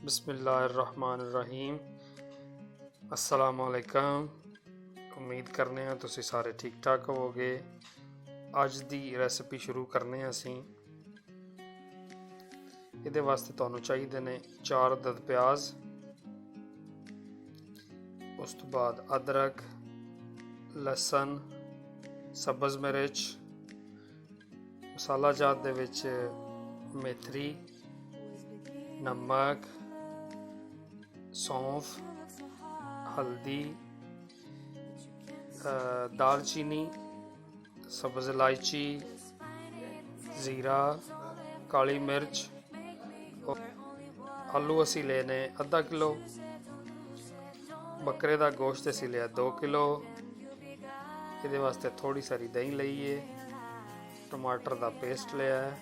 बिस्मिल्लाहिर्रहमानिर्रहीम। अस्सलामुअलैकुम। उम्मीद करने हैं तुसी सारे ठीक ठाक होवोगे। अज दी रेसिपी शुरू करने असी। इहदे वास्ते तुहानू चाहिए ने 4 अदद प्याज, उस तो बाद अदरक, लसन, सब्ज़ मिर्च, मसाला जात दे विच मेथरी, नमक, सौंफ, हल्दी, दालचीनी, सब्ज़ इलायची, ज़ीरा, काली मिर्च। आलू असी लेने आधा किलो, बकरे का गोश्त असी लिया 2 किलो। ये वास्ते थोड़ी सारी दही लईए, टमाटर का पेस्ट लिया है,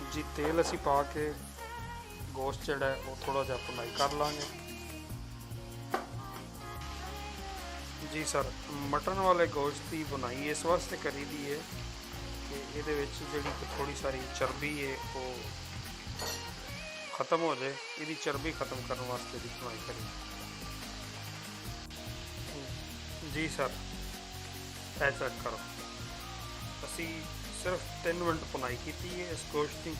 जी तेल असी पा के गोश्त जड़ा है वो थोड़ा जा भुनाई कर लाँगे। जी सर, मटन वाले गोश्त की बुनाई इस वास्ते करी दी है कि ये जी थोड़ी सारी चर्बी है वो ख़त्म हो जाए। ये चर्बी ख़त्म करने वास्ते भी बुनाई करी। जी सर, ऐ चेक करो, असी सिर्फ 3 मिनट बुनाई की है इस गोश्त की।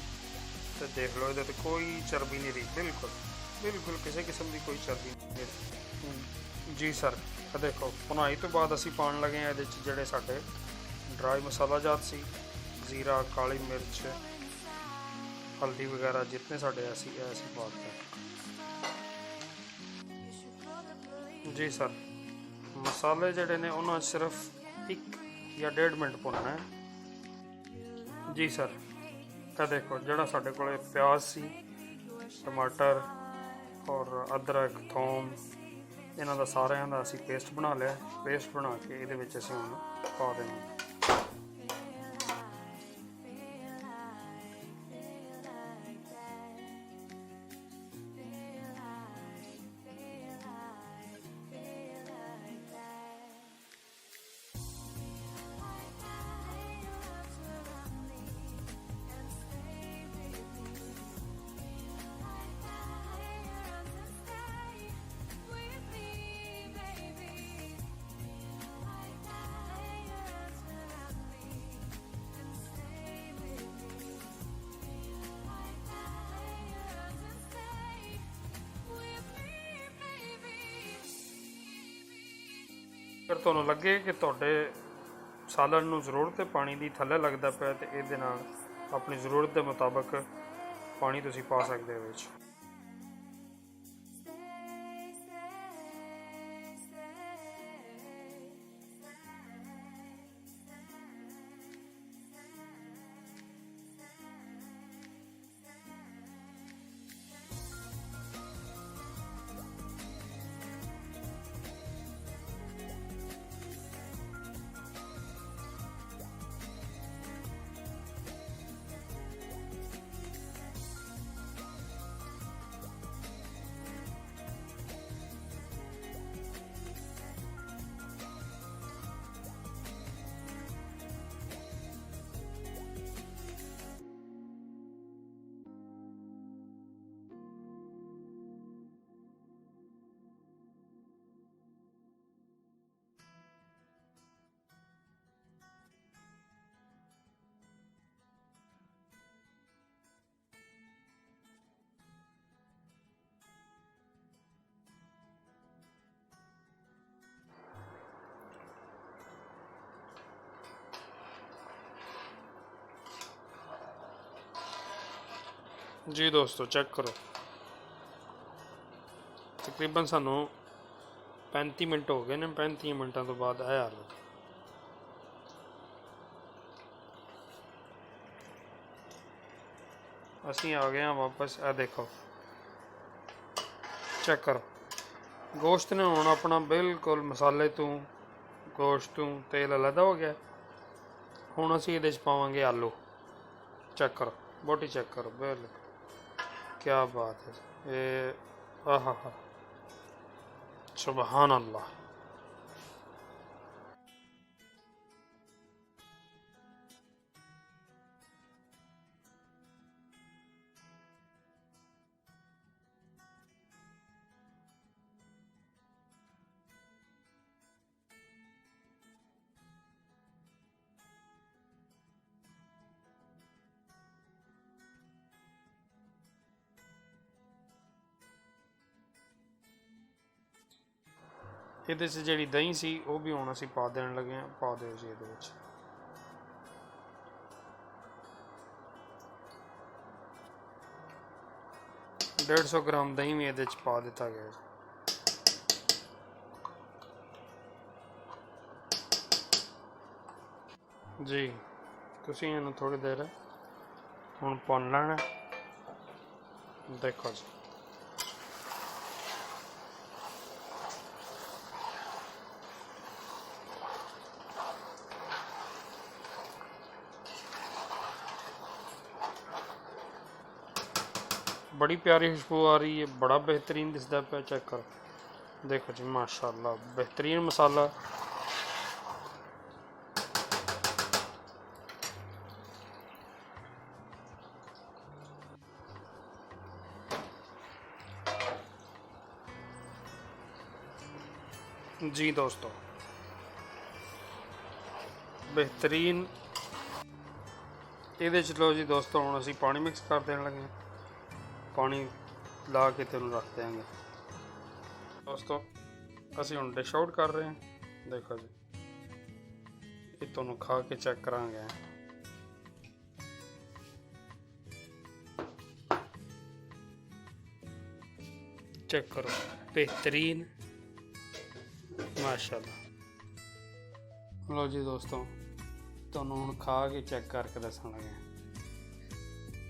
तो देख लो, ये कोई चर्बी नहीं रही, बिल्कुल बिल्कुल किसी किस्म की कोई चर्बी नहीं रही। जी सर, देखो बुनाई तो बाद असी पान लगे हैं जोड़े साढ़े ड्राई मसाला जात सी, जीरा, काली मिर्च, हल्दी वगैरह जितने साढ़े ऐसी पाते हैं। जी सर, मसाले जड़े ने उन्होंने सिर्फ 1 या 1.5 मिनट भुनना है। जी सर, ये देखो जड़ा साढ़े को प्याज सी, टमाटर और अदरक, थोम, इन्हों का सारिया का असी पेस्ट बना लिया। पेस्ट बना के ये असी हुण पा देंगे। अगर तुहानू लगे कि तुहाडे सालन नू जरूरत है पानी की थले लगता पाया तो ये अपनी जरूरत के मुताबिक पानी तुसी पा सकते हो। जी दोस्तों, चेक करो, तकरीबन सानू 35 मिनट हो गए ने। 35 मिनटों तो बाद आया आलू। असी आ गए हैं वापस। आ देखो, चेक करो, गोश्त ने हुण अपना बिल्कुल मसाले तो गोश्त तो तेल अलग हो गया। हुण असी इहदे च पावांगे आलू। चेक करो, बोटी चेक करो, बिल्कुल क्या बात है ये, आहा हा, सुबहान अल्लाह। ਇਹਦੇ 'ਚ ਜਿਹੜੀ ਦਹੀਂ ਸੀ ਉਹ ਵੀ ਹੁਣ ਅਸੀਂ ਪਾ ਦੇਣ ਲੱਗੇ ਹਾਂ। ਪਾ ਦਿਓ ਜੀ ਇਹਦੇ ਵਿੱਚ। 150 ग्राम दही भी ਇਹਦੇ 'ਚ ਪਾ ਦਿੱਤਾ ਗਿਆ ਜੀ। ਤੁਸੀਂ ਇਹਨੂੰ ਥੋੜੀ ਦੇਰ ਹੁਣ ਭੁੰਨ ਲੈਣਾ। देखो जी, बड़ी प्यारी खुशबू आ रही है, बड़ा बेहतरीन दिसदा पे। चेक करो, देखो जी माशाल्लाह बेहतरीन मसाला। जी दोस्तों बेहतरीन। ये लो जी दोस्तों, हम असी पानी मिक्स कर देने लगे। पानी ला के तेन रख देंगे दोस्तों। असी हम डिश आउट कर रहे हैं। देखो जी, ये तुम खा के चेक करांगे। चेक करो, बेहतरीन माशाल्लाह। लो जी दोस्तों, तुम हम खा के चेक करके दसन लगे।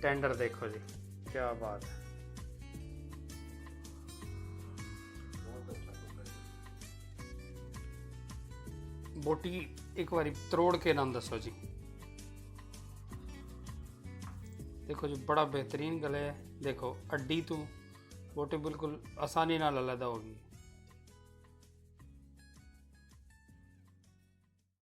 टेंडर देखो जी, क्या बात है। बोटी एक बारी तरोड़ के नाम दसो जी। देखो जी बड़ा बेहतरीन गले है। देखो अड्डी तो बोटी बिल्कुल आसानी नाल अलग होगी।